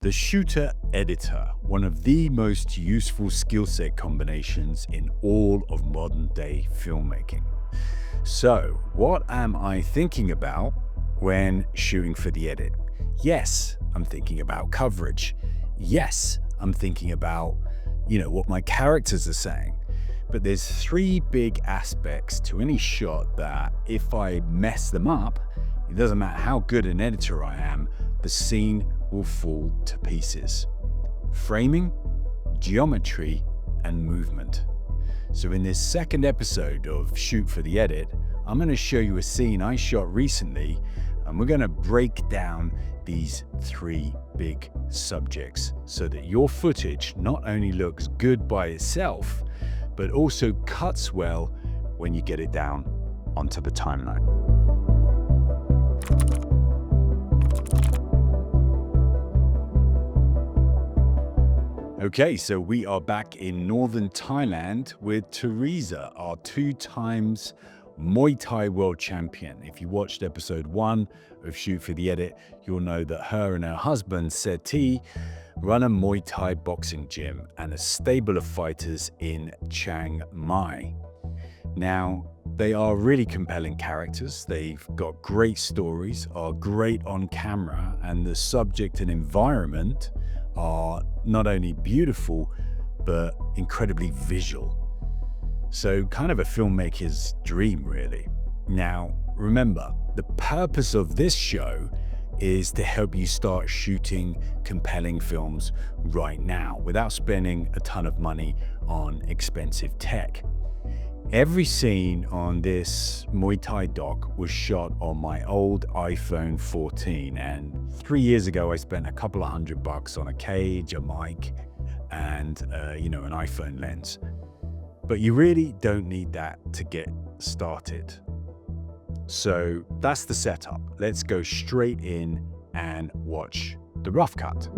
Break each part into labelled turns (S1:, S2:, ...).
S1: The shooter editor, one of the most useful skill set combinations in all of modern day filmmaking. So, what am I thinking about when shooting for the edit? Yes, I'm thinking about coverage. Yes, I'm thinking about, what my characters are saying. But there's three big aspects to any shot that if I mess them up, it doesn't matter how good an editor I am, the scene will fall to pieces. Framing, geometry, and movement. So in this second episode of Shoot for the Edit, I'm going to show you a scene I shot recently, and we're going to break down these three big subjects so that your footage not only looks good by itself, but also cuts well when you get it down onto the timeline. Okay, so we are back in Northern Thailand with Teresa, our 2 times Muay Thai world champion. If you watched episode 1 of Shoot for the Edit, you'll know that her and her husband, Seti, run a Muay Thai boxing gym and a stable of fighters in Chiang Mai. Now, they are really compelling characters. They've got great stories, are great on camera, and the subject and environment are not only beautiful, but incredibly visual. So kind of a filmmaker's dream, really. Now, remember, the purpose of this show is to help you start shooting compelling films right now without spending a ton of money on expensive tech. Every scene on this Muay Thai doc was shot on my old iPhone 14, and 3 years ago I spent a couple of $100 on a cage, a mic, and an iPhone lens. But you really don't need that to get started. So that's the setup. Let's go straight in and watch the rough cut.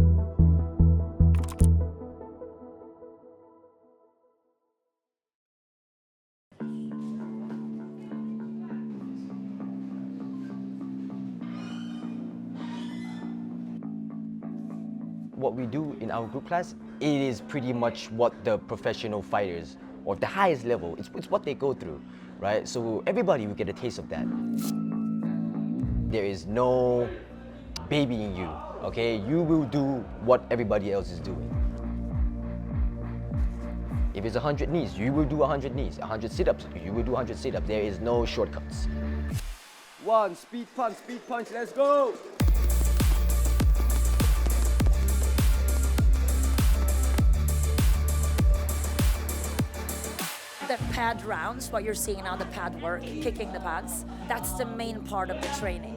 S2: What we do in our group class, it is pretty much what the professional fighters or the highest level, it's what they go through, right? So everybody will get a taste of that. There is no babying you, okay? You will do what everybody else is doing. If it's 100 knees, you will do 100 knees. 100 sit-ups, you will do 100 sit-ups. There is no shortcuts.
S3: One, speed punch, let's go!
S4: The pad rounds, what you're seeing now, the pad work, kicking the pads, that's the main part of the training.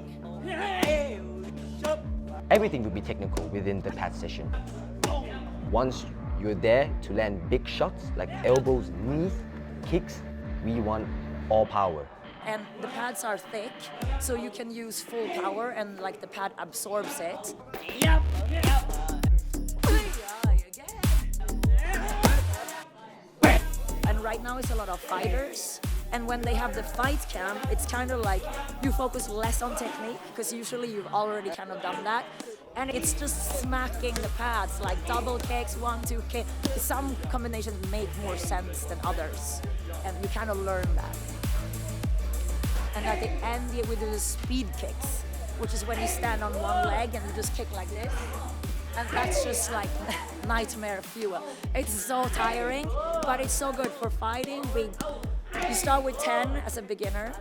S2: Everything will be technical within the pad session. Once you're there to land big shots like elbows, knees, kicks, we want all power.
S4: And the pads are thick, so you can use full power and like the pad absorbs it. And right now it's a lot of fighters. And when they have the fight cam, it's kind of like you focus less on technique because usually you've already kind of done that. And it's just smacking the pads like double kicks, 1-2 kick. Some combinations make more sense than others. And you kind of learn that. And at the end, we do the speed kicks, which is when you stand on one leg and you just kick like this. And that's just like nightmare fuel. It's so tiring, but it's so good for fighting. You start with 10 as a beginner,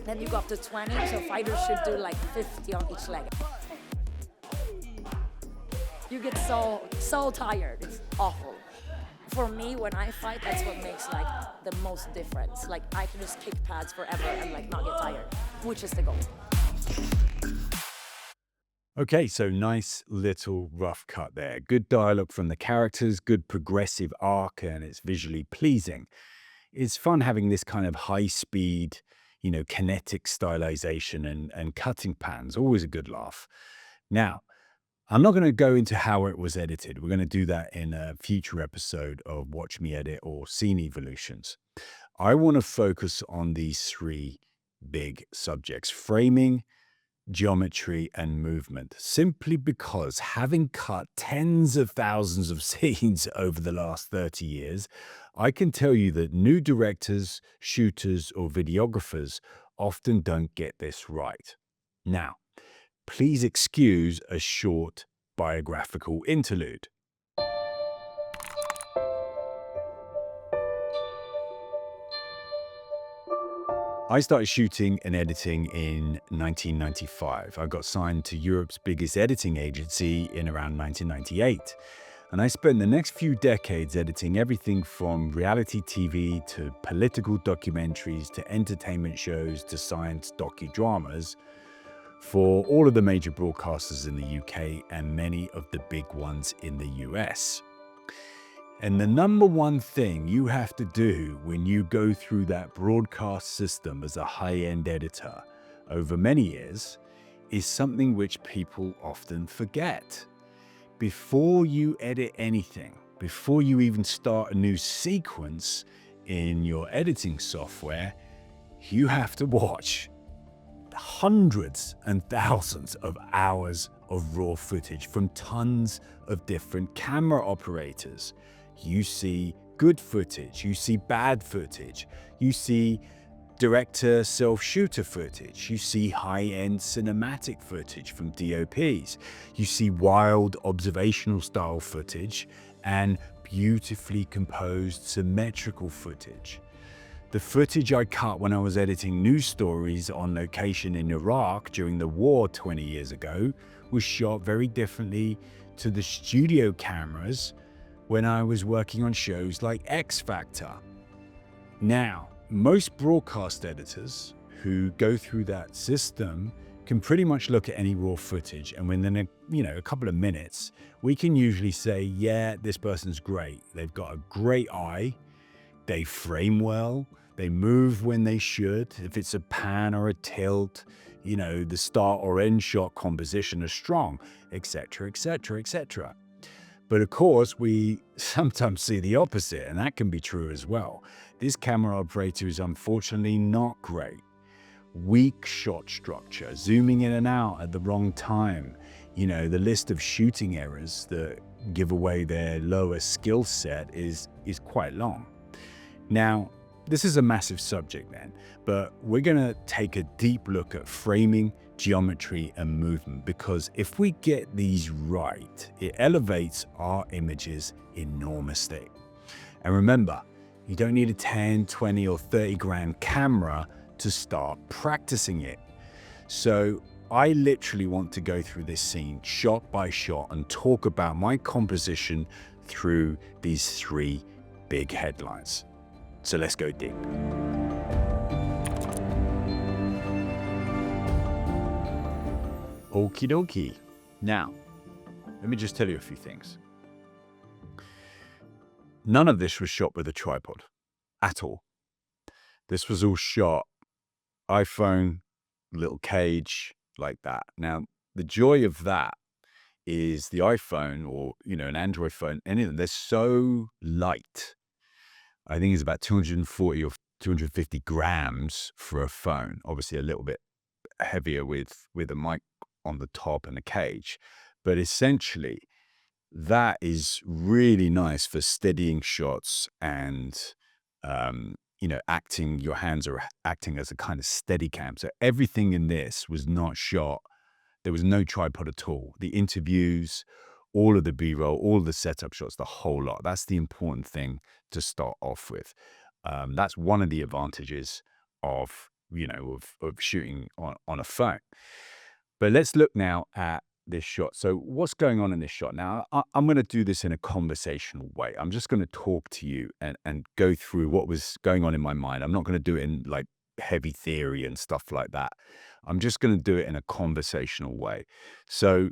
S4: then you go up to 20, so fighters should do like 50 on each leg. You get so tired, it's awful. For me, when I fight, that's what makes like the most difference. Like I can just kick pads forever and like not get tired, which is the goal.
S1: Okay, so nice little rough cut there. Good dialogue from the characters, good progressive arc, and it's visually pleasing. It's fun having this kind of high speed, kinetic stylization and cutting patterns. Always a good laugh. Now, I'm not going to go into how it was edited. We're going to do that in a future episode of Watch Me Edit or Scene Evolutions. I want to focus on these three big subjects: framing, geometry, and movement, simply because having cut tens of thousands of scenes over the last 30 years, I can tell you that new directors, shooters, or videographers often don't get this right. Now, please excuse a short biographical interlude. I started shooting and editing in 1995. I got signed to Europe's biggest editing agency in around 1998. And I spent the next few decades editing everything from reality TV to political documentaries to entertainment shows to science docudramas for all of the major broadcasters in the UK and many of the big ones in the US. And the number one thing you have to do when you go through that broadcast system as a high-end editor over many years is something which people often forget. Before you edit anything, before you even start a new sequence in your editing software, you have to watch hundreds and thousands of hours of raw footage from tons of different camera operators. You see good footage, you see bad footage, you see director self-shooter footage, you see high-end cinematic footage from DOPs, you see wild observational style footage and beautifully composed symmetrical footage. The footage I cut when I was editing news stories on location in Iraq during the war 20 years ago was shot very differently to the studio cameras when I was working on shows like X Factor. Now, most broadcast editors who go through that system can pretty much look at any raw footage, and within a couple of minutes, we can usually say, yeah, this person's great. They've got a great eye, they frame well, they move when they should. If it's a pan or a tilt, the start or end shot composition is strong, etc., etc., etc. But of course, we sometimes see the opposite, and that can be true as well. This camera operator is unfortunately not great. Weak shot structure, zooming in and out at the wrong time. The list of shooting errors that give away their lower skill set is quite long. Now, this is a massive subject then, but we're going to take a deep look at framing, geometry, and movement, because if we get these right, it elevates our images enormously. And remember, you don't need a 10, 20, or 30 grand camera to start practicing it. So I literally want to go through this scene shot by shot and talk about my composition through these three big headlines. So let's go deep. Okie dokie. Now, let me just tell you a few things. None of this was shot with a tripod at all. This was all shot iPhone, little cage like that. Now, the joy of that is the iPhone or, an Android phone, any of them, they're so light. I think it's about 240 or 250 grams for a phone. Obviously a little bit heavier with a mic on the top and a cage. But essentially, that is really nice for steadying shots and, your hands are acting as a kind of steady cam. So everything in this was not shot. There was no tripod at all. The interviews, all of the B-roll, all of the setup shots, the whole lot. That's the important thing to start off with. That's one of the advantages of shooting on a phone. But let's look now at this shot. So what's going on in this shot? Now, I'm going to do this in a conversational way. I'm just going to talk to you and go through what was going on in my mind. I'm not going to do it in like heavy theory and stuff like that. I'm just going to do it in a conversational way. So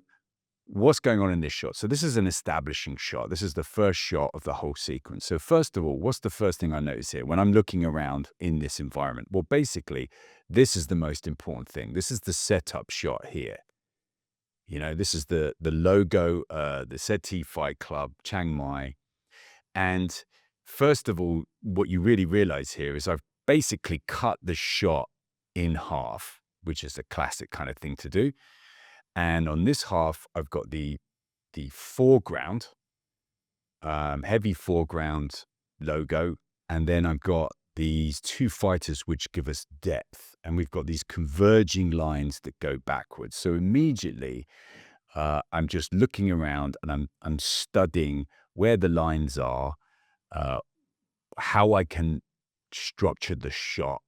S1: what's going on in this shot? So this is an establishing shot. This is the first shot of the whole sequence. So first of all, what's the first thing I notice here when I'm looking around in this environment? Well, basically, this is the most important thing. This is the setup shot here. This is the logo, the SETI Fight Club, Chiang Mai. And first of all, what you really realize here is I've basically cut the shot in half. which is a classic kind of thing to do. And on this half, I've got the foreground, heavy foreground logo. And then I've got these two fighters, which give us depth. And we've got these converging lines that go backwards. So immediately, I'm just looking around and I'm studying where the lines are, how I can structure the shot,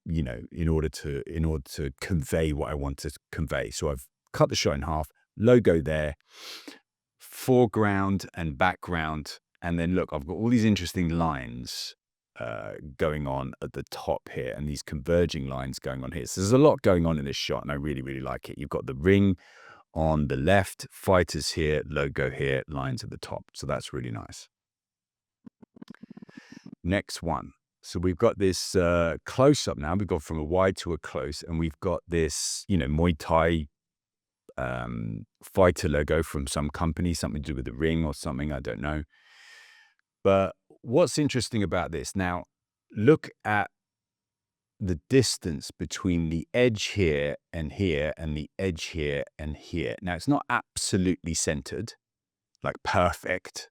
S1: in order to convey what I want to convey. So I've cut the shot in half, logo there, foreground and background. And then look, I've got all these interesting lines going on at the top here, and these converging lines going on here. So there's a lot going on in this shot, and I really, really like it. You've got the ring on the left, fighters here, logo here, lines at the top. So that's really nice. Next one. So we've got this close-up now. We've gone from a wide to a close, and we've got this, Muay Thai fighter logo from some company, something to do with the ring or something, I don't know. But what's interesting about this, now, look at the distance between the edge here and the edge here and here. Now, it's not absolutely centered, like perfect,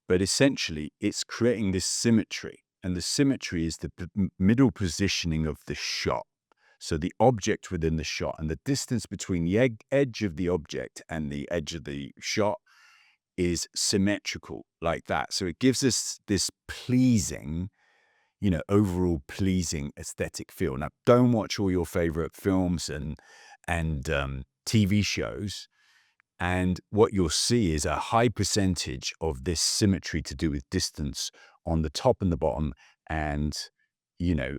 S1: but essentially it's creating this symmetry. And the symmetry is the middle positioning of the shot. So the object within the shot, and the distance between the edge of the object and the edge of the shot is symmetrical, like that. So it gives us this pleasing, overall pleasing aesthetic feel. Now, don't watch all your favorite films and TV shows, and what you'll see is a high percentage of this symmetry to do with distance on the top and the bottom, and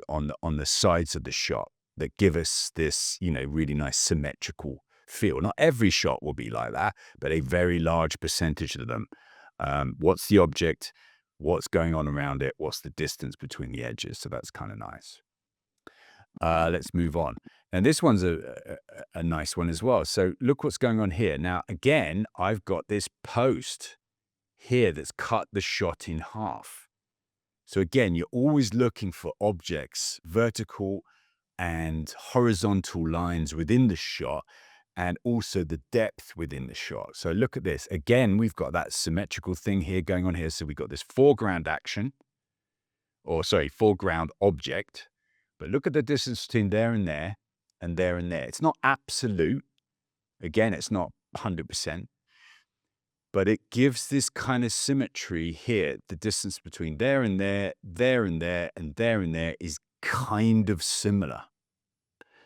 S1: on the sides of the shot, that give us this really nice symmetrical feel. Not every shot will be like that, but a very large percentage of them. What's the object? What's going on around it? What's the distance between the edges? So that's kind of nice. Let's move on. And this one's a nice one as well. So look what's going on here. Now, again, I've got this post here that's cut the shot in half. So again, you're always looking for objects, vertical and horizontal lines within the shot, and also the depth within the shot. So look at this. Again, we've got that symmetrical thing here going on here. So we've got this foreground foreground object. But look at the distance between there and there and there and there. It's not absolute. Again, it's not 100%. But it gives this kind of symmetry here. The distance between there and there, there and there, and there and there is kind of similar.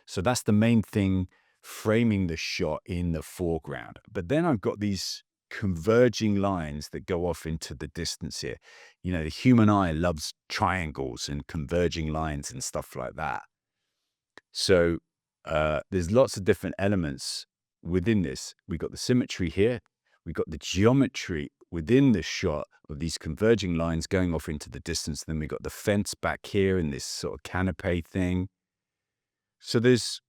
S1: So that's the main thing framing the shot in the foreground. But then I've got these converging lines that go off into the distance here. The human eye loves triangles and converging lines and stuff like that. So there's lots of different elements within this. We've got the symmetry here. We've got the geometry within the shot of these converging lines going off into the distance. Then we've got the fence back here in this sort of canopy thing. So there's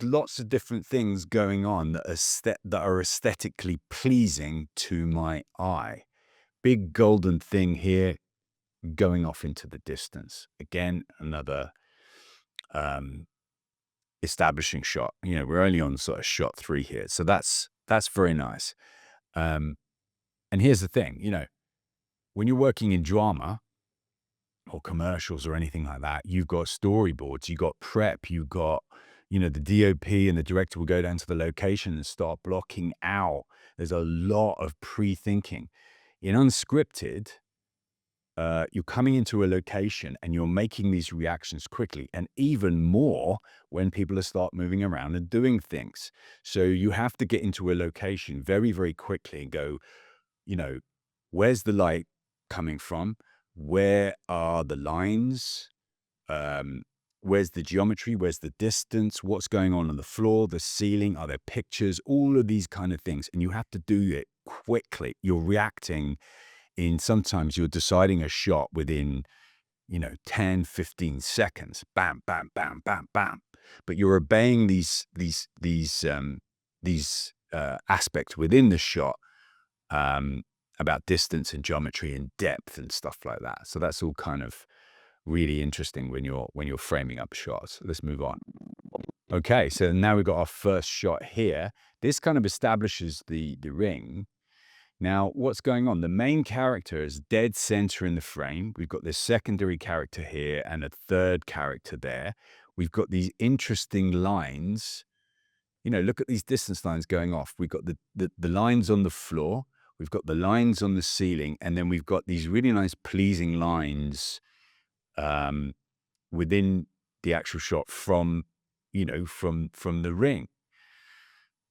S1: lots of different things going on that are aesthetically pleasing to my eye. Big golden thing here going off into the distance. Again, another establishing shot. We're only on sort of shot 3 here. So that's very nice. And here's the thing, when you're working in drama or commercials or anything like that, you've got storyboards, you've got prep, you've got, the DOP and the director will go down to the location and start blocking out. There's a lot of pre-thinking. In unscripted, you're coming into a location and you're making these reactions quickly, and even more when people start moving around and doing things. So you have to get into a location very, very quickly and go, where's the light coming from? Where are the lines? Where's the geometry? Where's the distance? What's going on the floor, the ceiling? Are there pictures? All of these kind of things. And you have to do it quickly. You're reacting sometimes you're deciding a shot within, 10, 15 seconds. Bam, bam, bam, bam, bam. But you're obeying these aspects within the shot about distance and geometry and depth and stuff like that. So that's all kind of really interesting when you're framing up shots. Let's move on. Okay, so now we've got our first shot here. This kind of establishes the ring. Now, what's going on? The main character is dead center in the frame. We've got this secondary character here and a third character there. We've got these interesting lines. Look at these distance lines going off. We've got the lines on the floor. We've got the lines on the ceiling. And then we've got these really nice, pleasing lines within the actual shot from the ring.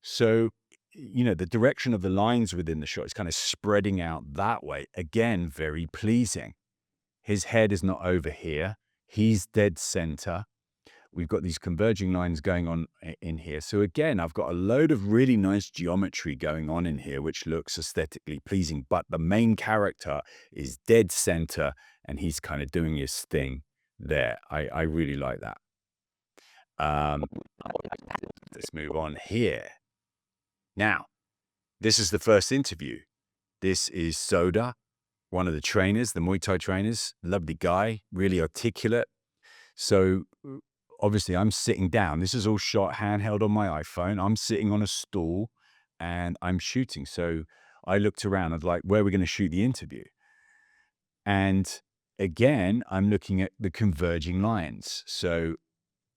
S1: So, the direction of the lines within the shot is kind of spreading out that way. Again, very pleasing. His head is not over here. He's dead center. We've got these converging lines going on in here. So again, I've got a load of really nice geometry going on in here, which looks aesthetically pleasing. But the main character is dead center, and he's kind of doing his thing there. I really like that. Let's move on here. Now, this is the first interview. This is Soda, one of the trainers, the Muay Thai trainers. Lovely guy, really articulate. So obviously I'm sitting down. This is all shot handheld on my iPhone. I'm sitting on a stool and I'm shooting. So I looked around. I was like, where are we going to shoot the interview? And again, I'm looking at the converging lines. So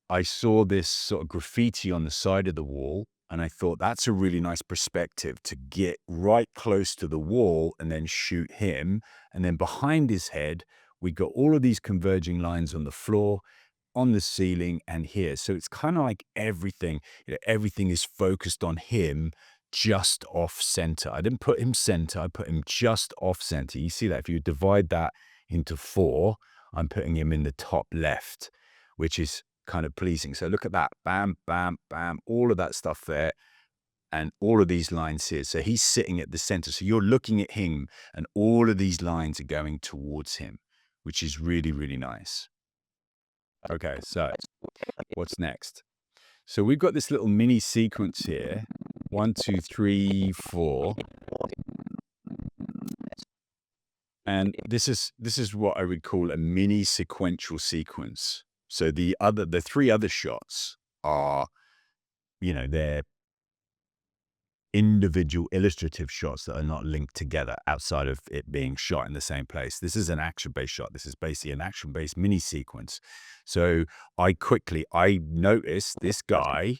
S1: I saw this sort of graffiti on the side of the wall, and I thought that's a really nice perspective to get right close to the wall and then shoot him. And then behind his head, we got all of these converging lines on the floor, on the ceiling, and here. So it's kind of like everything, everything is focused on him just off center. I didn't put him center, I put him just off center. You see that? If you divide that into 4, I'm putting him in the top left, which is kind of pleasing. So look at that. Bam, bam, bam, all of that stuff there. And all of these lines here. So he's sitting at the center. So you're looking at him and all of these lines are going towards him, which is really, really nice. Okay, so what's next? So we've got this little mini sequence here. 1, 2, 3, 4. And this is what I would call a mini sequential sequence. So the 3 other shots are, they're individual illustrative shots that are not linked together outside of it being shot in the same place. This is an action-based shot. This is basically an action-based mini sequence. So I noticed this guy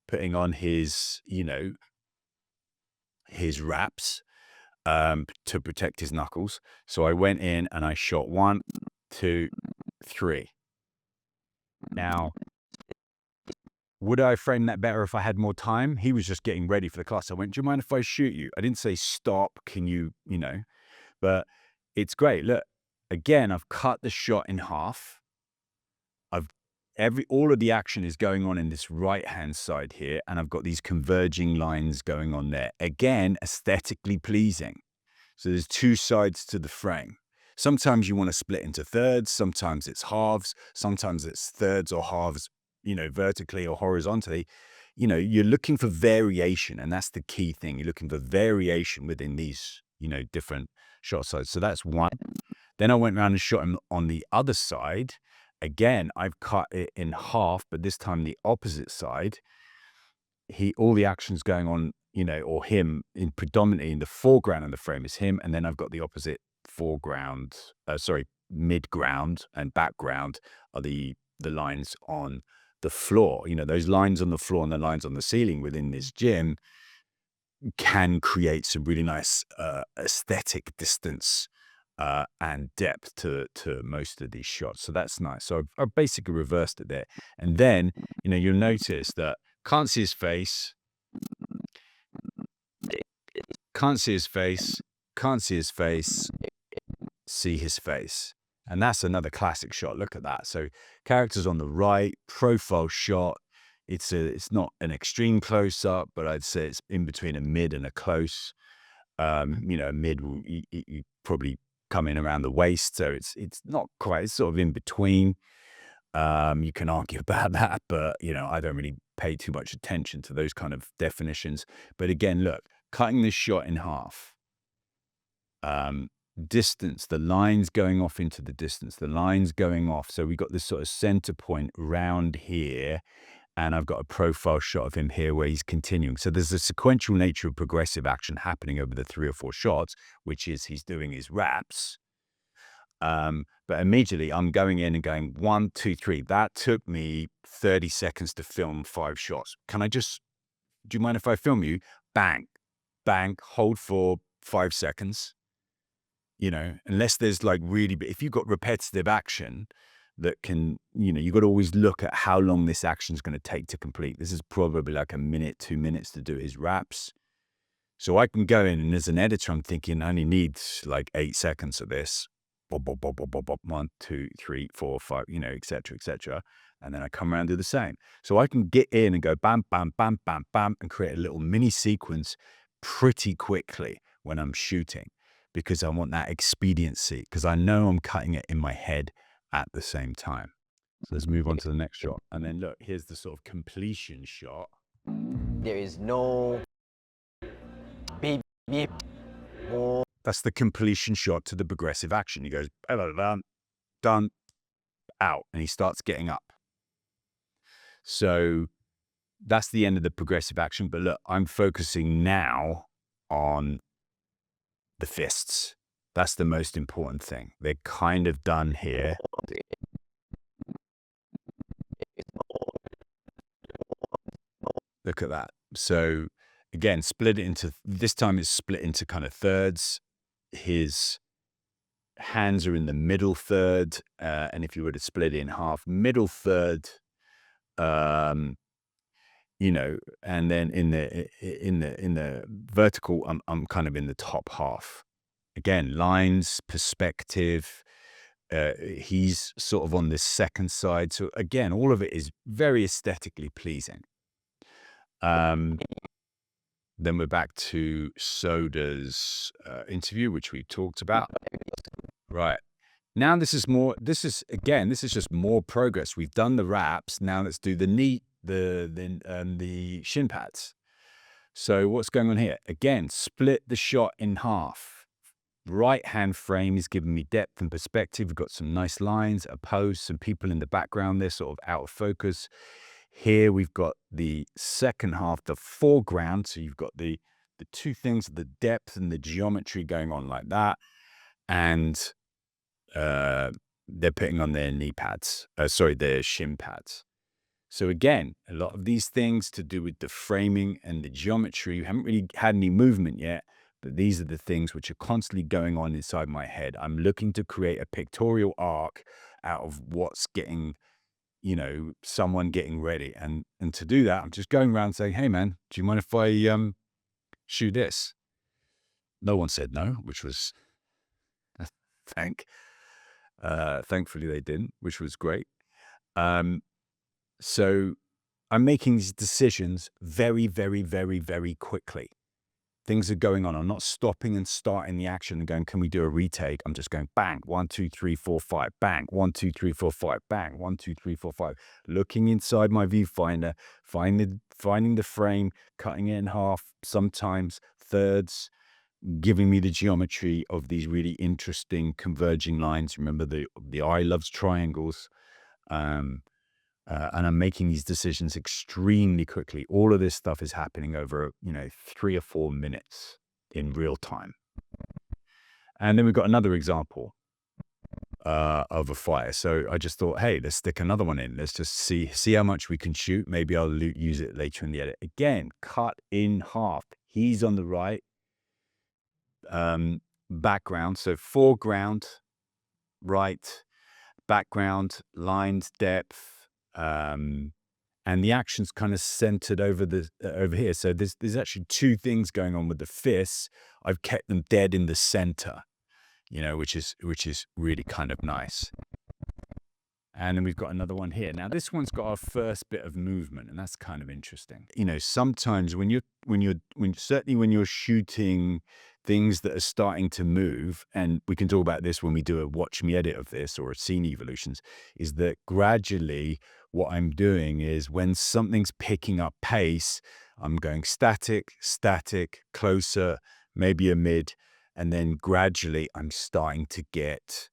S1: putting on his wraps to protect his knuckles. So I went in and I shot 1, 2, 3. Now, would I frame that better if I had more time? He was just getting ready for the class. I went, do you mind if I shoot you? I didn't say stop, can you, but it's great. Look, again, I've cut the shot in half. All of the action is going on in this right-hand side here, and I've got these converging lines going on there. Again, aesthetically pleasing. So there's 2 sides to the frame. Sometimes you want to split into thirds, sometimes it's halves, sometimes it's thirds or halves, vertically or horizontally. You're looking for variation, and that's the key thing. You're looking for variation within these, different shot sides. So that's one. Then I went around and shot him on the other side. Again, I've cut it in half, but this time the opposite side. All the action's going on, or him predominantly in the foreground of the frame is him, and then I've got the opposite midground and background are the lines on the floor. Those lines on the floor and the lines on the ceiling within this gym can create some really nice aesthetic distance and depth to most of these shots. So that's nice. So I've basically reversed it there. And then, you'll notice that can't see his face, can't see his face, can't see his face, see his face. And that's another classic shot. Look at that. So characters on the right, profile shot. It's not an extreme close up, but I'd say it's in between a mid and a close. Mid you probably come in around the waist, so it's not quite. It's sort of in between. You can argue about that, but I don't really pay too much attention to those kind of definitions. But again, look, cutting this shot in half. distance, the lines going off into the distance, the lines going off. So we got this sort of center point round here, and I've got a profile shot of him here where he's continuing. So there's a sequential nature of progressive action happening over the 3 or 4 shots, which is he's doing his wraps. But immediately I'm going in and going 1, 2, 3. That took me 30 seconds to film 5 shots. Do you mind if I film you? Bang, bang, hold for 5 seconds. Unless there's like really, if you've got repetitive action that can, you've got to always look at how long this action is going to take to complete. This is probably like a minute, 2 minutes to do his wraps. So I can go in, and as an editor, I'm thinking I only need like 8 seconds of this. Bob, bob, bob, bob, bob, bob, 1, 2, 3, 4, 5, et cetera, et cetera. And then I come around and do the same. So I can get in and go bam, bam, bam, bam, bam, and create a little mini sequence pretty quickly when I'm shooting, because I want that expediency, because I know I'm cutting it in my head at the same time. So let's move on to the next shot. And then look, here's the sort of completion shot.
S2: There is no baby.
S1: That's the completion shot to the progressive action. He goes, done, out, and he starts getting up. So that's the end of the progressive action. But look, I'm focusing now on the fists. That's the most important thing. They're kind of done here. Look at that. So again, this time it's split into kind of thirds. His hands are in the middle third, and if you were to split it in half, middle third, and then in the vertical, I'm kind of in the top half. Again, lines, perspective. He's sort of on this second side. So again, all of it is very aesthetically pleasing. Then we're back to Soda's interview, which we talked about. Right. Now this is just more progress. We've done the wraps. Now let's do the knee, the shin pads. So what's going on here? Again, split the shot in half. Right hand frame is giving me depth and perspective. We've got some nice lines, a pose, some people in the background. They're sort of out of focus. Here we've got the second half, the foreground. So you've got the two things, the depth and the geometry going on like that. And they're putting on their their shin pads. So again, a lot of these things to do with the framing and the geometry. We haven't really had any movement yet, but these are the things which are constantly going on inside my head. I'm looking to create a pictorial arc out of what's getting, someone getting ready. And to do that, I'm just going around saying, hey man, do you mind if I shoot this? No one said no, which was thankfully they didn't, which was great. So I'm making these decisions very, very, very, very quickly. Things are going on. I'm not stopping and starting the action and going, can we do a retake? I'm just going bang, 1, 2, 3, 4, 5, bang, 1, 2, 3, 4, 5, bang, 1, 2, 3, 4, 5. Looking inside my viewfinder, finding the frame, cutting it in half, sometimes thirds, giving me the geometry of these really interesting converging lines. Remember, the eye loves triangles. And I'm making these decisions extremely quickly. All of this stuff is happening over, 3 or 4 minutes in real time. And then we've got another example of a fire. So I just thought, hey, let's stick another one in. Let's just see how much we can shoot. Maybe I'll use it later in the edit. Again, cut in half. He's on the right. Background. So foreground, right, background, lines, depth. And the action's kind of centered over here. So there's actually 2 things going on with the fists. I've kept them dead in the center, which is really kind of nice. And then we've got another one here. Now this one's got our first bit of movement, and that's kind of interesting. Sometimes certainly when you're shooting things that are starting to move, and we can talk about this when we do a watch me edit of this or a scene evolutions, is that gradually what I'm doing is when something's picking up pace, I'm going static, closer, maybe a mid, And then gradually I'm starting to get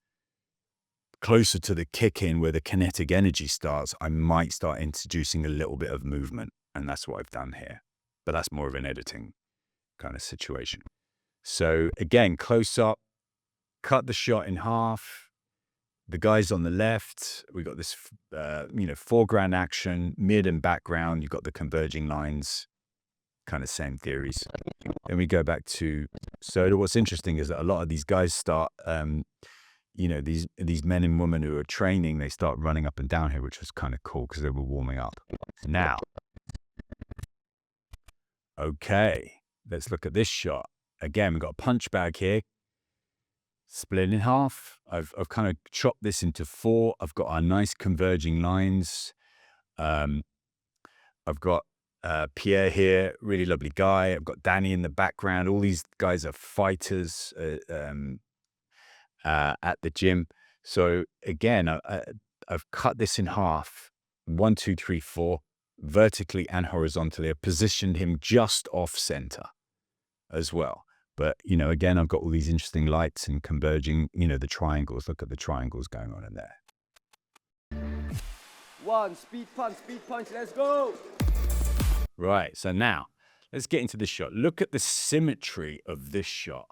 S1: closer to the kick in where the kinetic energy starts. I might start introducing a little bit of movement. And that's what I've done here. But that's more of an editing kind of situation. So again, close up, cut the shot in half. The guys on the left, we got this, foreground action, mid and background. You've got the converging lines, kind of same theories. Then we go back to, so what's interesting is that a lot of these guys start, these men and women who are training, they start running up and down here, which was kind of cool because they were warming up. Now, okay, let's look at this shot. Again, we've got a punch bag here, split in half. I've kind of chopped this into 4. I've got our nice converging lines. I've got Pierre here, really lovely guy. I've got Danny in the background. All these guys are fighters at the gym. So again, I've cut this in half, 1, 2, 3, 4, vertically and horizontally. I've positioned him just off center as well. But, again, I've got all these interesting lights and converging, the triangles. Look at the triangles going on in there.
S3: 1, speed punch, let's go!
S1: Right, so now, let's get into this shot. Look at the symmetry of this shot.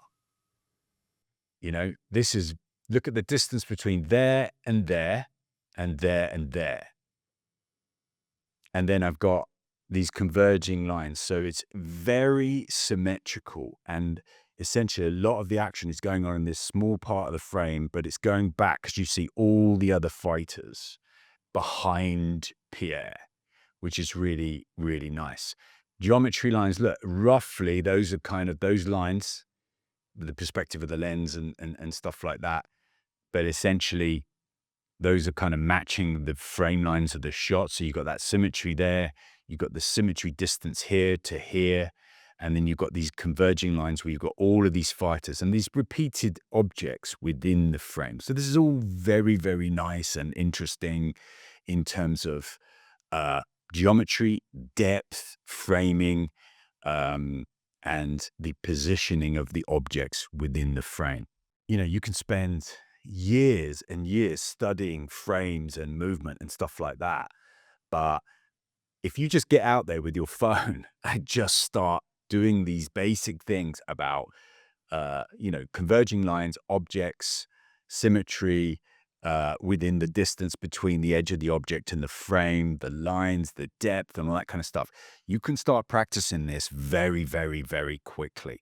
S1: Look at the distance between there and there, and there and there. And then I've got these converging lines. So it's very symmetrical, and essentially a lot of the action is going on in this small part of the frame, but it's going back because you see all the other fighters behind Pierre, which is really, really nice. Geometry lines, look, roughly those are kind of those lines, the perspective of the lens and stuff like that. But essentially, those are kind of matching the frame lines of the shot. So you've got that symmetry there. You've got the symmetry distance here to here. And then you've got these converging lines where you've got all of these fighters and these repeated objects within the frame. So this is all very, very nice and interesting in terms of geometry, depth, framing, and the positioning of the objects within the frame. You can spend years and years studying frames and movement and stuff like that. But if you just get out there with your phone and just start doing these basic things about, converging lines, objects, symmetry, within the distance between the edge of the object and the frame, the lines, the depth, and all that kind of stuff, you can start practicing this very, very, very quickly.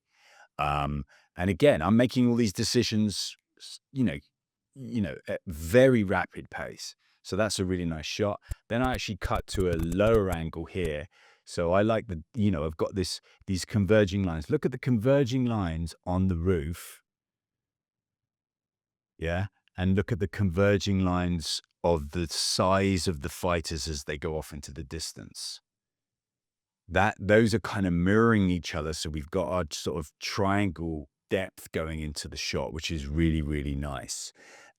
S1: And again, I'm making all these decisions, at very rapid pace. So that's a really nice shot. Then I actually cut to a lower angle here. So I like I've got these converging lines. Look at the converging lines on the roof. Yeah. And look at the converging lines of the size of the fighters as they go off into the distance. Those are kind of mirroring each other. So we've got our sort of triangle depth going into the shot, which is really, really nice.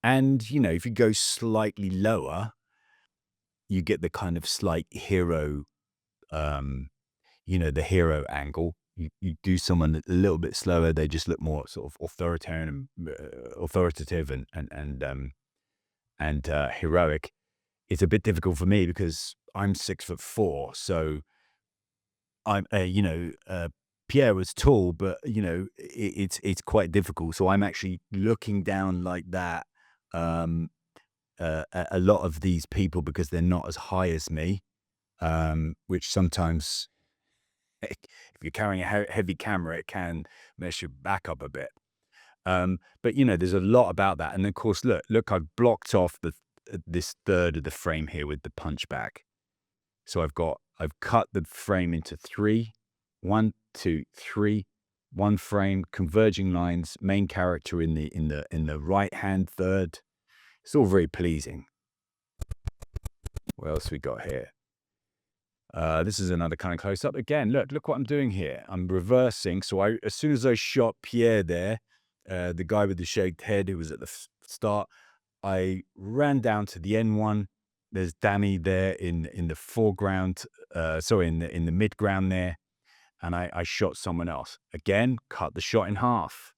S1: And, if you go slightly lower, you get the kind of slight hero, the hero angle. You do someone a little bit slower, they just look more sort of authoritarian, authoritative and heroic. It's a bit difficult for me because I'm 6'4", so I'm, Pierre was tall, but it's quite difficult. So I'm actually looking down like that at a lot of these people because they're not as high as me, which sometimes, if you're carrying a heavy camera, it can mess your back up a bit. But there's a lot about that. And of course, look, I've blocked off this third of the frame here with the punch bag. So I've cut the frame into 3, 1, 2, 3, one frame, converging lines, main character in the right hand third. It's all very pleasing. What else we got here? This is another kind of close up. Again, look what I'm doing here. I'm reversing. So as soon as I shot Pierre there, the guy with the shaved head who was at the start, I ran down to the end one. There's Danny there in the foreground, in the midground there. And I shot someone else. Again, cut the shot in half.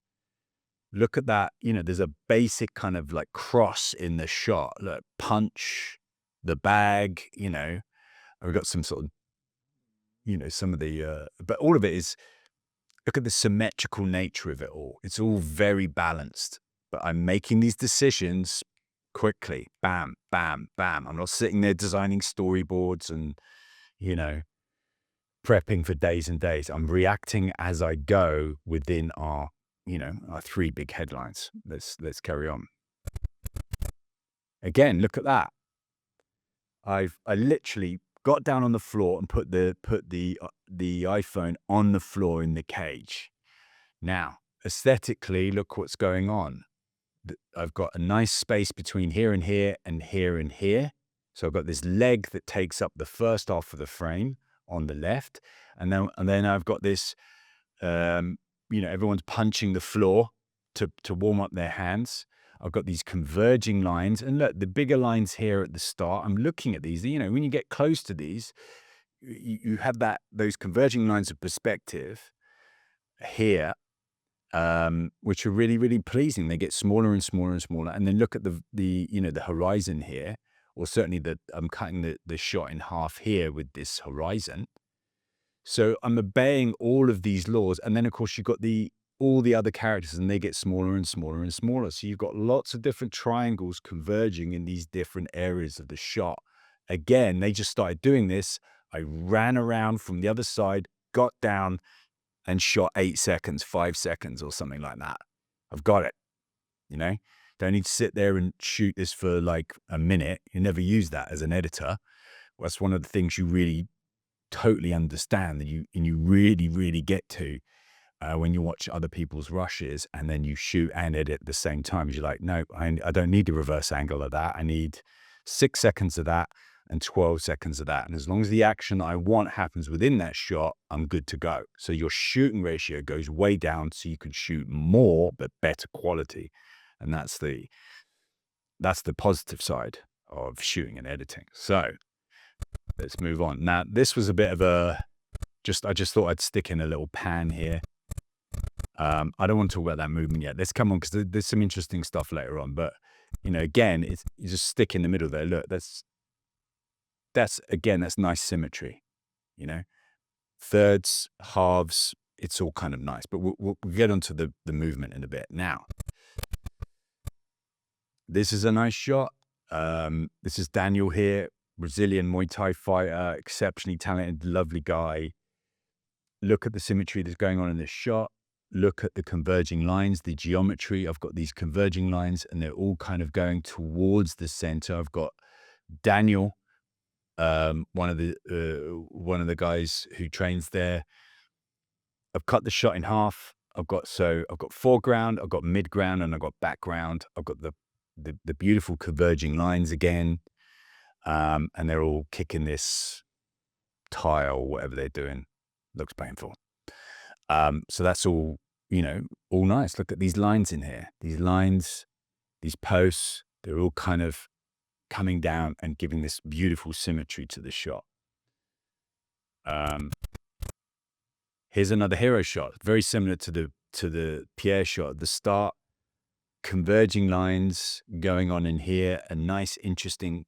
S1: look at that. There's a basic kind of like cross in the shot. Look, punch, the bag, we've got some sort of, some of the, but all of it is, look at the symmetrical nature of it all. It's all very balanced, but I'm making these decisions quickly. Bam, bam, bam. I'm not sitting there designing storyboards and, prepping for days and days. I'm reacting as I go within our 3 big headlines. Let's carry on. Again, look at that. I literally got down on the floor and put the iPhone on the floor in the cage. Now, aesthetically, look what's going on. I've got a nice space between here and here and here and here. So I've got this leg that takes up the first half of the frame on the left, and then I've got this, everyone's punching the floor to warm up their hands. I've got these converging lines, and look, the bigger lines here at the start. I'm looking at these. When you get close to these, you have those converging lines of perspective here, which are really, really pleasing. They get smaller and smaller and smaller, and then look at the horizon here. Or certainly I'm cutting the shot in half here with this horizon. So I'm obeying all of these laws. And then, of course, you've got all the other characters, and they get smaller and smaller and smaller. So you've got lots of different triangles converging in these different areas of the shot. Again, they just started doing this. I ran around from the other side, got down, and shot 8 seconds, 5 seconds, or something like that. I've got it, Don't need to sit there and shoot this for like a minute. You never use that as an editor. That's one of the things you really totally understand and you really, really get to when you watch other people's rushes, and then you shoot and edit at the same time. You're like, no, I don't need the reverse angle of that. I need 6 seconds of that and 12 seconds of that. And as long as the action that I want happens within that shot, I'm good to go. So your shooting ratio goes way down so you can shoot more, but better quality. And that's the positive side of shooting and editing. So let's move on. Now, this was a bit of I just thought I'd stick in a little pan here. I don't want to talk about that movement yet. Let's come on, because there's some interesting stuff later on. But, again, you just stick in the middle there. Look, that's nice symmetry, thirds, halves, it's all kind of nice. But we'll get onto the movement in a bit. Now, this is a nice shot. This is Daniel here, Brazilian Muay Thai fighter, exceptionally talented, lovely guy. Look at the symmetry that's going on in this shot. Look at the converging lines, the geometry. I've got these converging lines, and they're all kind of going towards the center. I've got Daniel, one of the guys who trains there. I've cut the shot in half. I've got foreground, I've got midground, and I've got background. I've got the beautiful converging lines again, and they're all kicking this tile or whatever they're doing. Looks painful. So that's all, all nice. Look at these lines in here. These lines, these posts, they're all kind of coming down and giving this beautiful symmetry to the shot. Here's another hero shot, very similar to the Pierre shot at the start. Converging lines going on in here, a nice, interesting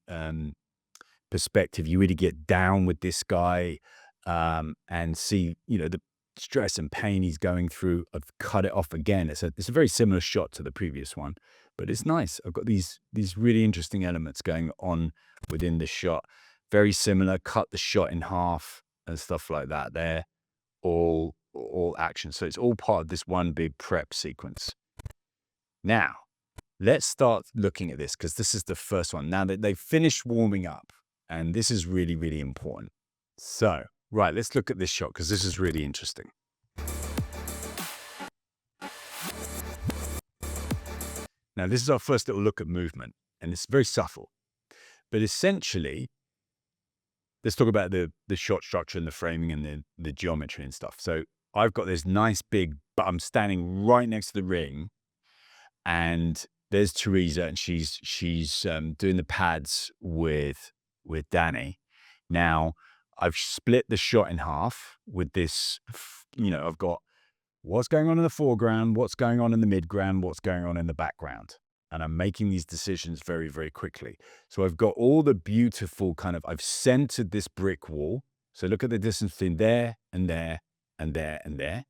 S1: perspective. You really get down with this guy and see, the stress and pain he's going through. I've cut it off again. It's a very similar shot to the previous one, but it's nice. I've got these really interesting elements going on within the shot. Very similar. Cut the shot in half and stuff like that. There, all action. So it's all part of this one big prep sequence. Now, let's start looking at this, because this is the first one. Now that they've finished warming up, and this is really, really important. So, right, let's look at this shot, because this is really interesting. Now, this is our first little look at movement, and it's very subtle. But essentially, let's talk about the shot structure and the framing and the geometry and stuff. So I've got this nice big, but I'm standing right next to the ring, and there's Teresa, and she's doing the pads with Danny. Now, I've split the shot in half with this, I've got what's going on in the foreground, what's going on in the midground, what's going on in the background. And I'm making these decisions very, very quickly. So I've got all the beautiful I've centered this brick wall. So look at the distance between there and there and there and there.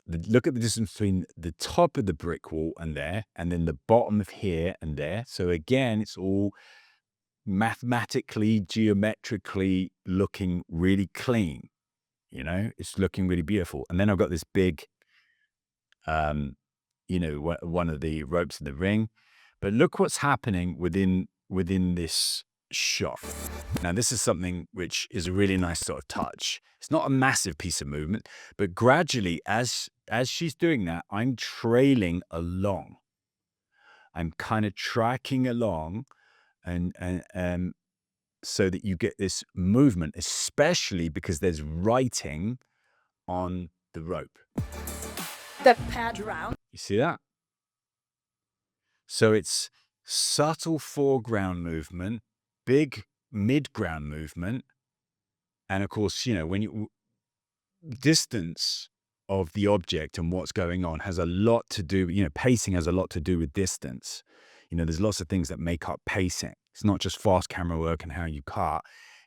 S1: Look at the distance between the top of the brick wall and there, and then the bottom of here and there. So again, it's all mathematically, geometrically looking really clean. It's looking really beautiful. And then I've got this big, one of the ropes in the ring. But look what's happening within this shot. Now, this is something which is a really nice sort of touch. It's not a massive piece of movement, but gradually, as she's doing that, I'm trailing along. I'm kind of tracking along, and so that you get this movement, especially because there's writing on the rope.
S4: The pad round.
S1: You see that? So it's subtle foreground movement, big midground movement, and of course, when you distance of the object and what's going on has a lot to do, pacing has a lot to do with distance. There's lots of things that make up pacing. It's not just fast camera work and how you cut,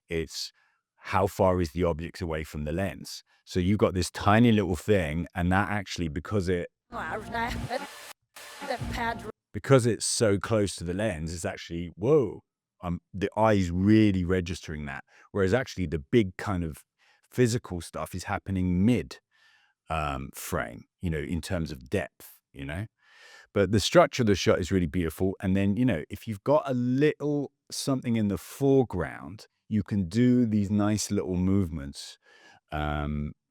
S1: it's how far is the object away from the lens. So you've got this tiny little thing, and that actually, because it's so close to the lens, it's actually, whoa, the eye's really registering that. Whereas actually the big kind of physical stuff is happening mid frame, in terms of depth, But the structure of the shot is really beautiful. And then, if you've got a little something in the foreground, you can do these nice little movements,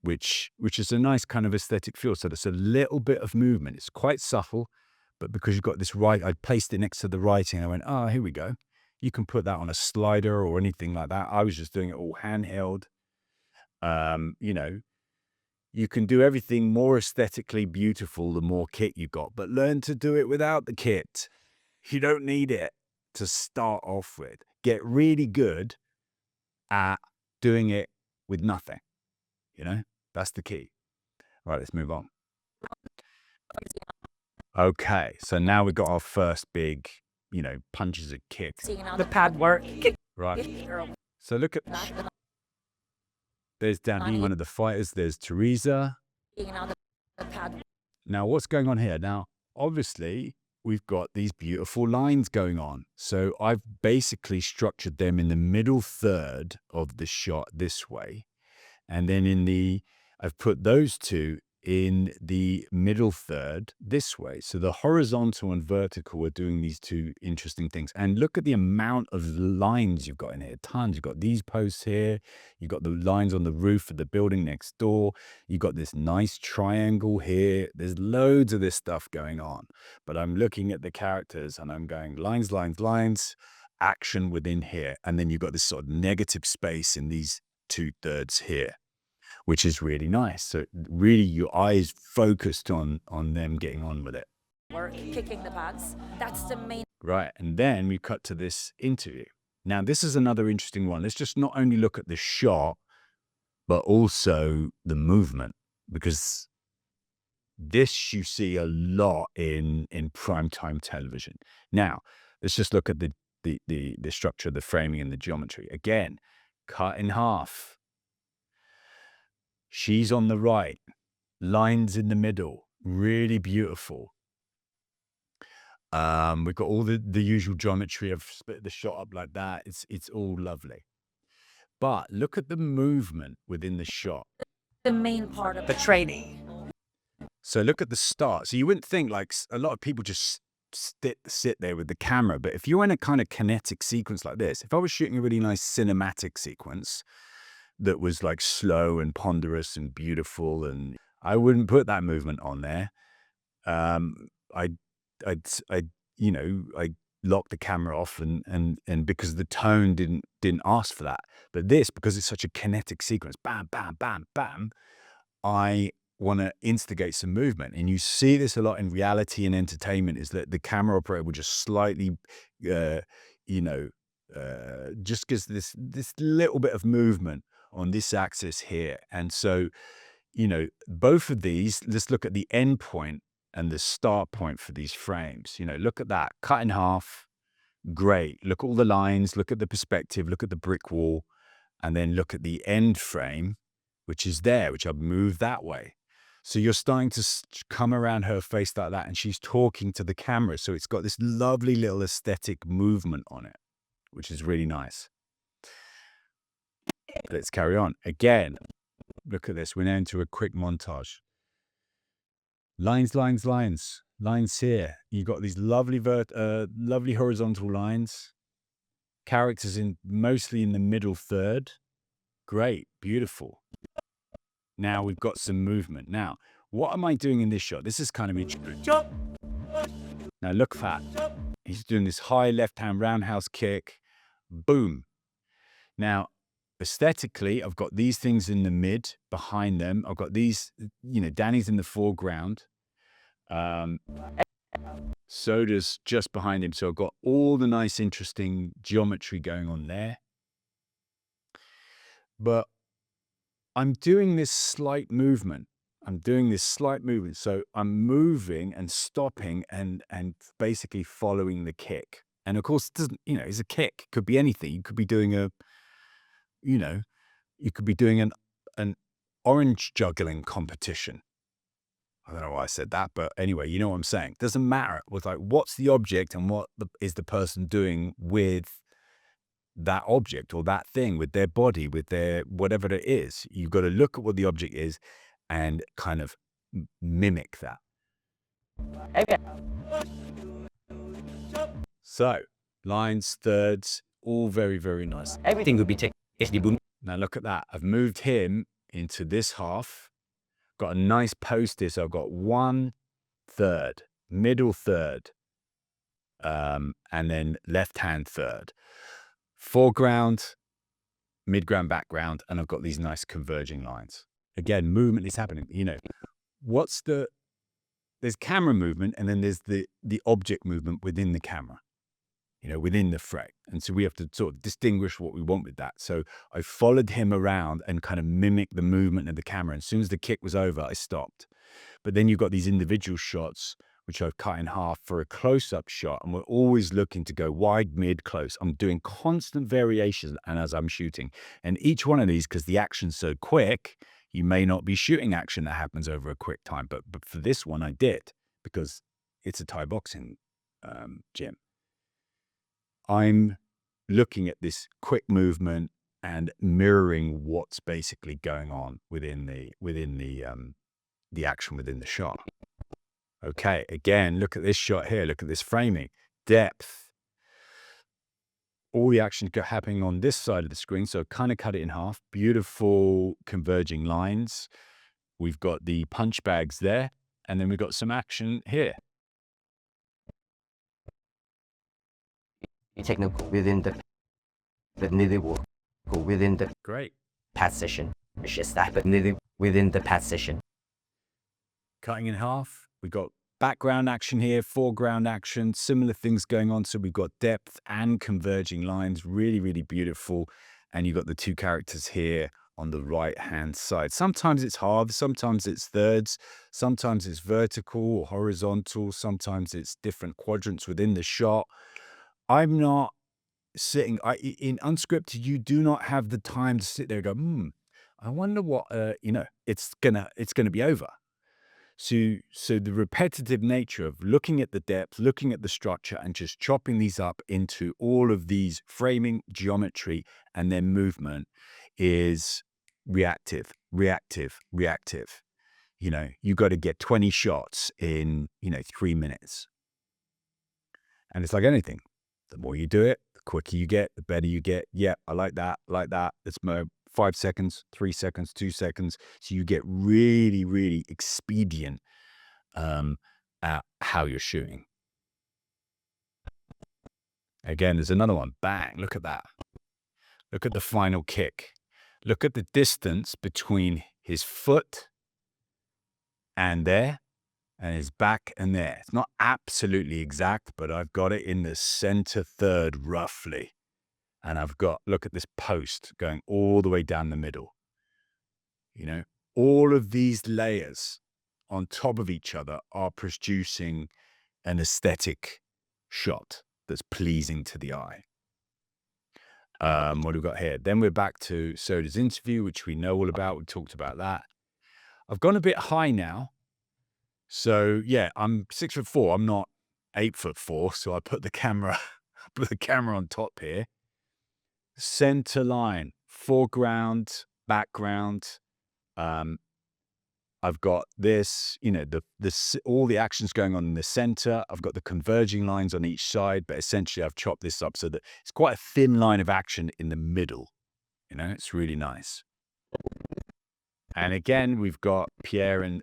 S1: which is a nice kind of aesthetic feel. So there's a little bit of movement. It's quite subtle, but because you've got this I placed it next to the writing. I went, here we go. You can put that on a slider or anything like that. I was just doing it all handheld. You can do everything more aesthetically beautiful the more kit you got, but learn to do it without the kit. You don't need it to start off with. Get really good at doing it with nothing. That's the key. All right, let's move on. Okay, so now we've got our first big, punches of kick.
S4: The pad work.
S1: Right. So look at... There's down here one of the fighters. There's Teresa. Now, what's going on here? Now, obviously, we've got these beautiful lines going on. So I've basically structured them in the middle third of the shot this way. And then I've put those two in the middle third this way. So the horizontal and vertical are doing these two interesting things. And look at the amount of lines you've got in here. Tons. You've got these posts here. You've got the lines on the roof of the building next door. You've got this nice triangle here. There's loads of this stuff going on. But I'm looking at the characters and I'm going lines, lines, lines, action within here. And then you've got this sort of negative space in these 2/3 here, which is really nice. So really your eye is focused on them getting on with it.
S4: Work, kicking the pads. That's the main.
S1: Right. And then we cut to this interview. Now, this is another interesting one. Let's just not only look at the shot, but also the movement, because this you see a lot in primetime television. Now, let's just look at the structure, the framing and the geometry. Again, cut in half. She's on the right, lines in the middle, really beautiful. We've got all the usual geometry. I've split the shot up like that. It's all lovely. But look at the movement within the shot.
S4: The main part of the training.
S1: So look at the start. So you wouldn't think, like, a lot of people just sit there with the camera. But if you're in a kind of kinetic sequence like this, if I was shooting a really nice cinematic sequence that was like slow and ponderous and beautiful, and I wouldn't put that movement on there. I'd lock the camera off and because the tone didn't ask for that. But this, because it's such a kinetic sequence, bam, bam, bam, bam, I want to instigate some movement. And you see this a lot in reality and entertainment, is that the camera operator will just slightly, just gives this little bit of movement on this axis here. And so you know, both of these, let's look at the end point and the start point for these frames. You know, look at that, cut in half, great. Look at all the lines, look at the perspective, look at the brick wall, and then look at the end frame, which is there, which I've moved that way. So you're starting to come around her face like that, and she's talking to the camera. So it's got this lovely little aesthetic movement on it, which is really nice. Let's carry on. Again, look at this. We're now into a quick montage. Lines, lines, lines. Lines here. You've got these lovely lovely horizontal lines. Characters mostly in the middle third. Great, beautiful. Now we've got some movement. Now, what am I doing in this shot? This is kind of interesting. Now look at that. He's doing this high left-hand roundhouse kick. Boom. Now, aesthetically, I've got these things in the mid behind them. I've got these, you know, Danny's in the foreground. Soda's just behind him. So I've got all the nice, interesting geometry going on there. But I'm doing this slight movement. So I'm moving and stopping and basically following the kick. And of course, it doesn't, you know, it's a kick. It could be anything. You could be doing an orange juggling competition. I don't know why I said that, but anyway, you know what I'm saying. Doesn't matter. It was like, what's the object and what is the person doing with that object or that thing, with their body, with their whatever it is. You've got to look at what the object is and kind of mimic that. So, lines, thirds, all very, very nice.
S2: Everything would be taken.
S1: Now look at that. I've moved him into this half. Got a nice post here. So I've got 1/3, middle third, and then left-hand third. Foreground, midground, background, and I've got these nice converging lines. Again, movement is happening. You know, there's camera movement, and then there's the object movement within the camera, you know, within the frame. And so we have to sort of distinguish what we want with that. So I followed him around and kind of mimicked the movement of the camera. And as soon as the kick was over, I stopped. But then you've got these individual shots, which I've cut in half for a close-up shot. And we're always looking to go wide, mid, close. I'm doing constant variations and as I'm shooting. And each one of these, because the action's so quick, you may not be shooting action that happens over a quick time. But for this one, I did, because it's a Thai boxing gym. I'm looking at this quick movement and mirroring what's basically going on within the action within the shot. Okay, again, look at this shot here. Look at this framing, depth. All the action happening on this side of the screen. So kind of cut it in half. Beautiful converging lines. We've got the punch bags there, and then we've got some action here.
S2: Technical within the within the
S1: Great.
S2: pad session. It's just that, but within the pad session.
S1: Cutting in half. We've got background action here, foreground action, similar things going on. So we've got depth and converging lines, really, really beautiful. And you've got the two characters here on the right-hand side. Sometimes it's halves, sometimes it's thirds, sometimes it's vertical or horizontal, sometimes it's different quadrants within the shot. I'm not sitting, in unscripted, you do not have the time to sit there and go, I wonder what, it's gonna be over. So the repetitive nature of looking at the depth, looking at the structure, and just chopping these up into all of these framing, geometry, and then movement is reactive. You know, you got to get 20 shots in, 3 minutes. And it's like anything. The more you do it, the quicker you get, the better you get. Yeah, I like that. It's more 5 seconds, 3 seconds, 2 seconds. So you get really, really expedient at how you're shooting. Again, there's another one. Bang, look at that. Look at the final kick. Look at the distance between his foot and there, and his back and there. It's not absolutely exact, but I've got it in the center third roughly. And I've got, look at this post going all the way down the middle. all of these layers on top of each other are producing an aesthetic shot that's pleasing to the eye. What have we got here? Then we're back to Soda's interview, which we know all about. We talked about that. I've gone a bit high now. So yeah, I'm 6'4". I'm not 8'4". So I put the camera on top here. Center line, foreground, background. I've got this, all the actions going on in the center. I've got the converging lines on each side, but essentially I've chopped this up so that it's quite a thin line of action in the middle. It's really nice. And again, we've got Pierre and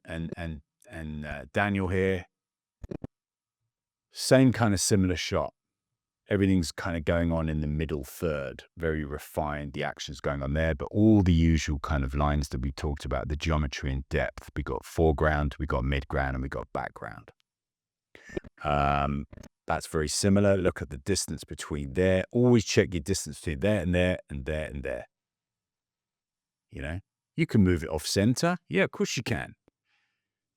S1: Daniel here. Same kind of similar shot. Everything's kind of going on in the middle third, very refined. The action's going on there, but all the usual kind of lines that we talked about, the geometry and depth. We got foreground, we got midground, and we got background. That's very similar. Look at the distance between there. Always check your distance between there and there and there and there. You can move it off center. Yeah, of course you can.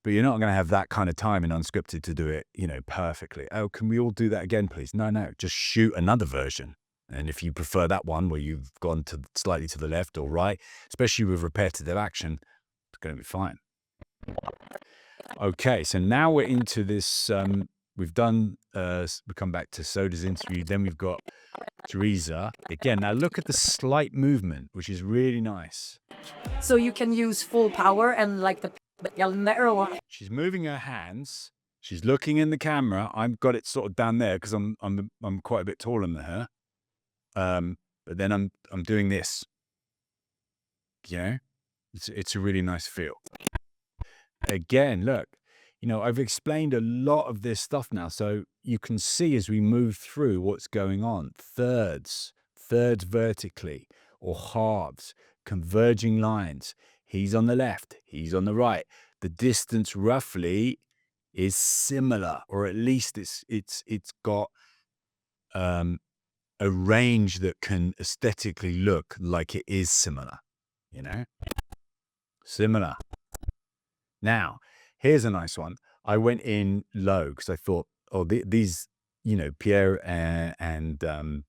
S1: But you're not going to have that kind of time in unscripted to do it, perfectly. Oh, can we all do that again, please? No, just shoot another version. And if you prefer that one where you've gone slightly to the left or right, especially with repetitive action, it's going to be fine. Okay, so now we're into this. We've done, we come back to Soda's interview. Then we've got Teresa. Again, now look at the slight movement, which is really nice.
S4: So you can use full power and like the
S1: She's moving her hands. She's looking in the camera. I've got it sort of down there because I'm quite a bit taller than her. But then I'm doing this. It's a really nice feel. Again, look, I've explained a lot of this stuff now, so you can see as we move through what's going on. Thirds vertically or halves, converging lines. He's on the left, he's on the right. The distance roughly is similar, or at least it's got a range that can aesthetically look like it is similar, Similar. Now, here's a nice one. I went in low because I thought, these, Pierre and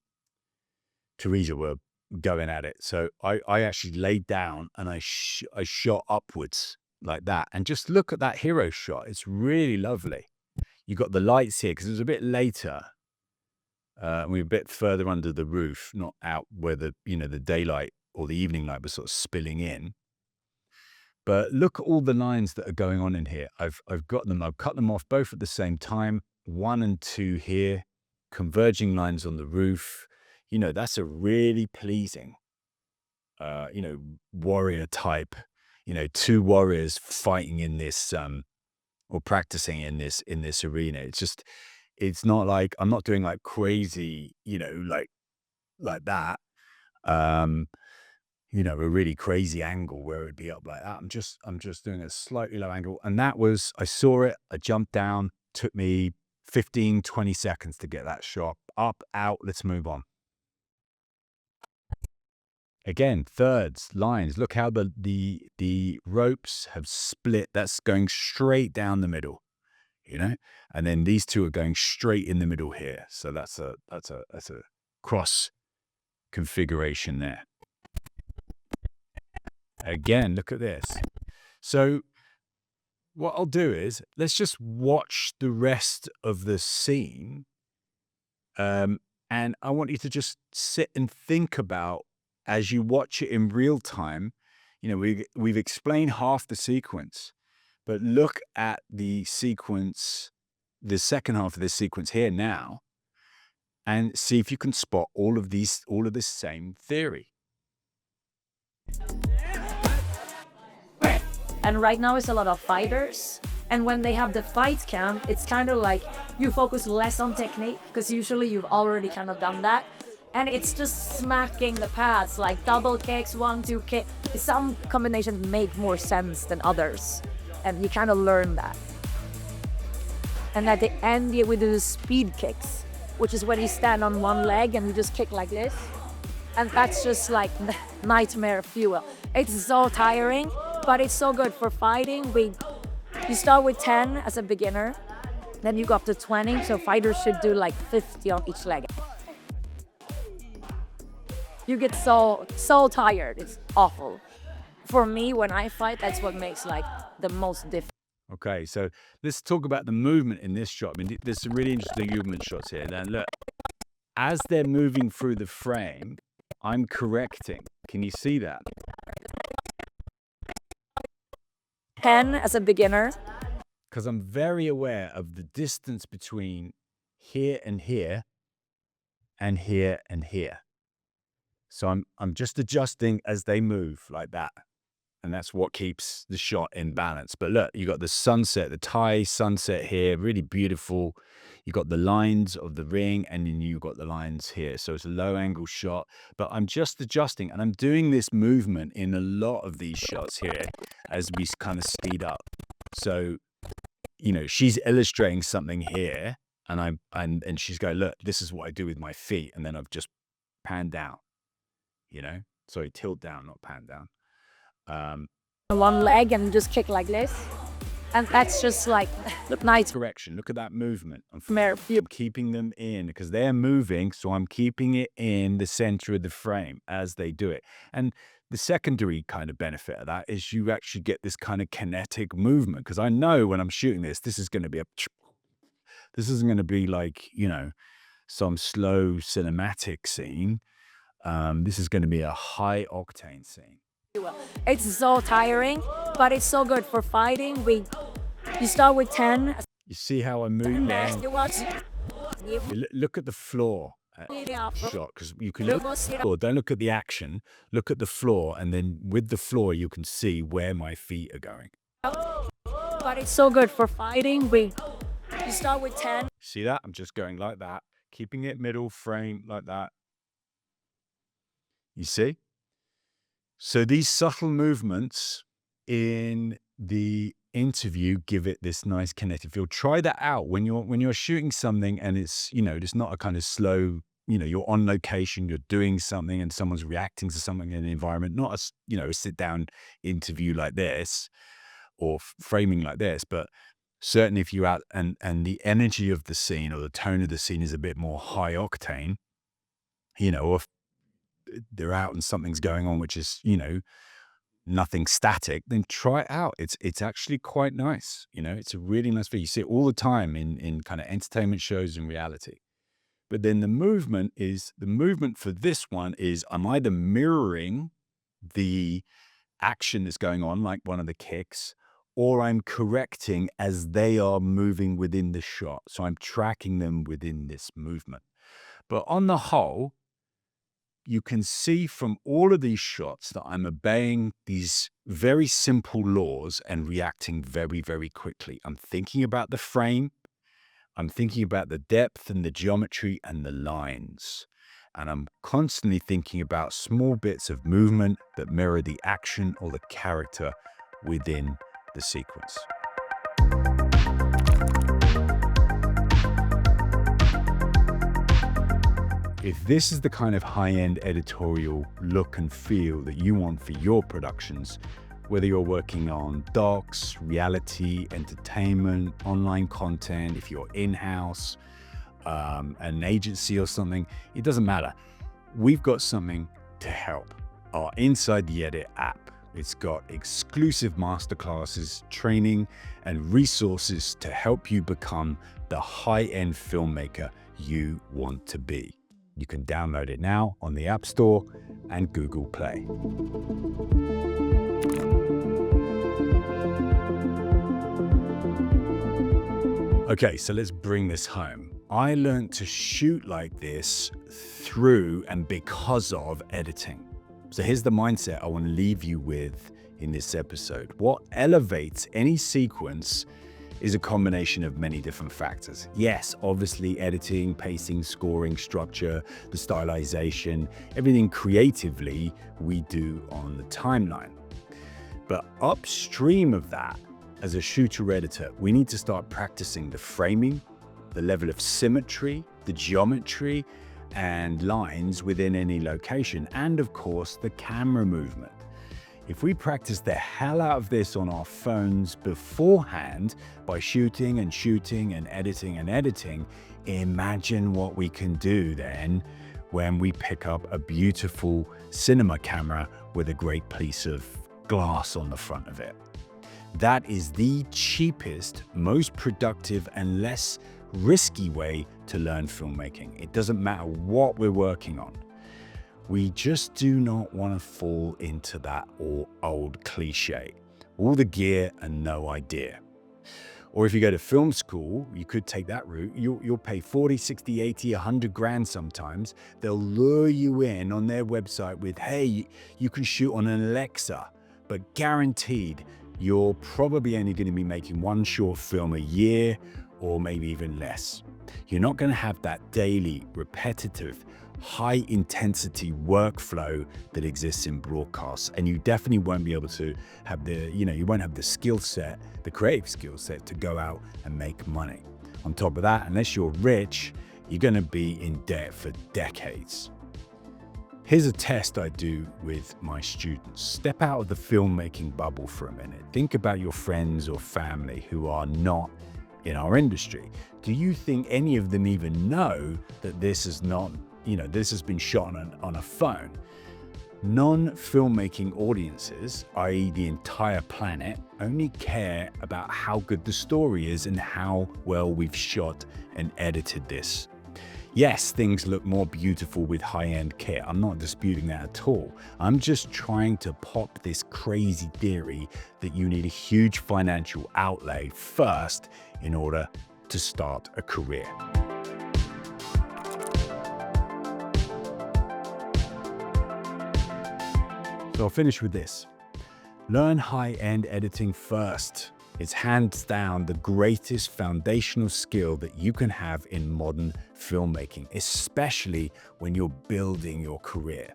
S1: Teresa were going at it. So I actually laid down and I shot upwards like that. And just look at that hero shot. It's really lovely. You got the lights here because it was a bit later. We were a bit further under the roof, not out where the daylight or the evening light was sort of spilling in. But look at all the lines that are going on in here. I've got them. I've cut them off both at the same time. 1 and 2 here, converging lines on the roof. That's a really pleasing, warrior type, 2 warriors fighting in this, or practicing in this arena. It's not like, I'm not doing like crazy, like that. A really crazy angle where it'd be up like that. I'm just doing a slightly low angle. And I saw it, I jumped down, took me 15, 20 seconds to get that shot. Up, out, let's move on. Again, thirds, lines. Look how the ropes have split. That's going straight down the middle, and then these two are going straight in the middle here. So that's a cross configuration there. Again, look at this. So what I'll do is let's just watch the rest of the scene, and I want you to just sit and think about, as you watch it in real time, we've explained half the sequence, but look at the sequence, the second half of this sequence here now, and see if you can spot all of this same theory.
S4: And right now it's a lot of fighters. And when they have the fight cam, it's kind of like you focus less on technique because usually you've already kind of done that. And it's just smacking the pads, like double kicks, 1-2 kick. Some combinations make more sense than others. And you kind of learn that. And at the end, we do the speed kicks, which is when you stand on one leg and you just kick like this. And that's just like nightmare fuel. It's so tiring, but it's so good for fighting. You start with 10 as a beginner, then you go up to 20, so fighters should do like 50 on each leg. You get so tired, it's awful. For me, when I fight, that's what makes like the most difference.
S1: Okay, so let's talk about the movement in this shot. I mean, there's some really interesting movement shots here. Now, look, as they're moving through the frame, I'm correcting. Can you see that?
S4: 10 as a beginner.
S1: Because I'm very aware of the distance between here and here and here and here. So I'm just adjusting as they move like that. And that's what keeps the shot in balance. But look, you got the sunset, the Thai sunset here, really beautiful. You got the lines of the ring, and then you got the lines here. So it's a low angle shot, but I'm just adjusting, and I'm doing this movement in a lot of these shots here as we kind of speed up. So, you know, she's illustrating something here, and and she's going, look, this is what I do with my feet. And then I've just panned down, you know, sorry, tilt down, not pan down.
S4: One leg and just kick like this. And that's just like, look nice.
S1: Correction, look at that movement. I'm
S4: Mary,
S1: keeping them in because they're moving. So I'm keeping it in the center of the frame as they do it. And the secondary kind of benefit of that is you actually get this kind of kinetic movement. Because I know when I'm shooting this is going to be this isn't going to be like, you know, some slow cinematic scene. This is going to be a high octane scene.
S4: It's so tiring, but it's so good for fighting. You start with 10.
S1: You see how I move down?
S4: You
S1: Look at the floor shot, because you can look at the floor. Don't look at the action. Look at the floor, and then with the floor, you can see where my feet are going.
S4: But it's so good for fighting. You start with 10.
S1: See that? I'm just going like that, keeping it middle frame like that. You see? So these subtle movements in the interview give it this nice kinetic feel. Try that out when you're shooting something and it's, you know, it's not a kind of slow, you know, you're on location, you're doing something and someone's reacting to something in the environment, not a, you know, a sit down interview like this or framing like this, but certainly if you're out and the energy of the scene or the tone of the scene is a bit more high octane, you know, or if they're out and something's going on, which is, you know, nothing static, then try it out. It's actually quite nice. You know, it's a really nice video. You see it all the time in kind of entertainment shows and reality. But then the movement for this one is I'm either mirroring the action that's going on, like one of the kicks, or I'm correcting as they are moving within the shot. So I'm tracking them within this movement. But on the whole, you can see from all of these shots that I'm obeying these very simple laws and reacting very, very quickly. I'm thinking about the frame. I'm thinking about the depth and the geometry and the lines. And I'm constantly thinking about small bits of movement that mirror the action or the character within the sequence. If this is the kind of high-end editorial look and feel that you want for your productions, whether you're working on docs, reality, entertainment, online content, if you're in-house, an agency or something, it doesn't matter. We've got something to help. Our Inside the Edit app. It's got exclusive masterclasses, training, and resources to help you become the high-end filmmaker you want to be. You can download it now on the App Store and Google Play. Okay, so let's bring this home. I learned to shoot like this through and because of editing. So here's the mindset I want to leave you with in this episode. What elevates any sequence is a combination of many different factors. Yes, obviously editing, pacing, scoring, structure, the stylization, everything creatively we do on the timeline. But upstream of that, as a shooter-editor, we need to start practicing the framing, the level of symmetry, the geometry, and lines within any location, and of course, the camera movement. If we practice the hell out of this on our phones beforehand by shooting and editing, imagine what we can do then when we pick up a beautiful cinema camera with a great piece of glass on the front of it. That is the cheapest, most productive, and less risky way to learn filmmaking. It doesn't matter what we're working on. We just do not want to fall into that old cliche. All the gear and no idea. Or if you go to film school, you could take that route. You'll pay 40, 60, 80, 100 grand sometimes. They'll lure you in on their website with, hey, you can shoot on an Alexa, but guaranteed you're probably only going to be making one short film a year or maybe even less. You're not going to have that daily, repetitive, high intensity workflow that exists in broadcasts, and you definitely won't be able to have you won't have the skill set, the creative skill set to go out and make money. On top of that, unless you're rich, you're going to be in debt for decades. Here's a test I do with my students. Step out of the filmmaking bubble for a minute. Think about your friends or family who are not in our industry. Do you think any of them even know that this is not, this has been shot on a phone? Non-filmmaking audiences, i.e. the entire planet, only care about how good the story is and how well we've shot and edited this. Yes, things look more beautiful with high-end kit. I'm not disputing that at all. I'm just trying to pop this crazy theory that you need a huge financial outlay first in order to start a career. So I'll finish with this. Learn high-end editing first. It's hands down the greatest foundational skill that you can have in modern filmmaking, especially when you're building your career.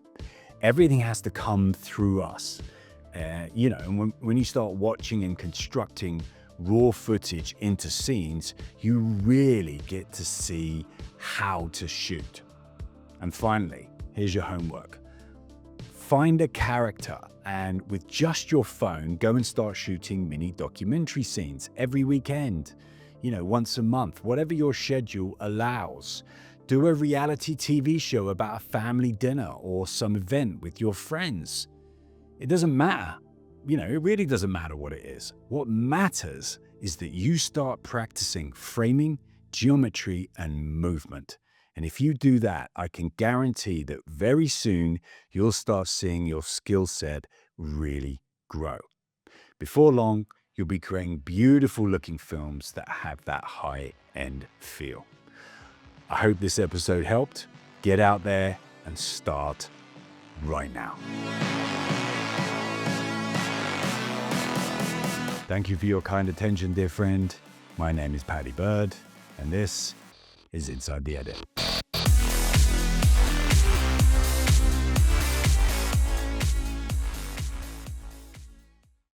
S1: Everything has to come through us. And when you start watching and constructing raw footage into scenes, you really get to see how to shoot. And finally, here's your homework. Find a character and with just your phone, go and start shooting mini documentary scenes every weekend, once a month, whatever your schedule allows. Do a reality TV show about a family dinner or some event with your friends. It doesn't matter. It really doesn't matter what it is. What matters is that you start practicing framing, geometry, and movement. And if you do that, I can guarantee that very soon you'll start seeing your skill set really grow. Before long, you'll be creating beautiful looking films that have that high-end feel. I hope this episode helped. Get out there and start right now. Thank you for your kind attention, dear friend. My name is Paddy Bird, and this is Inside the Edit.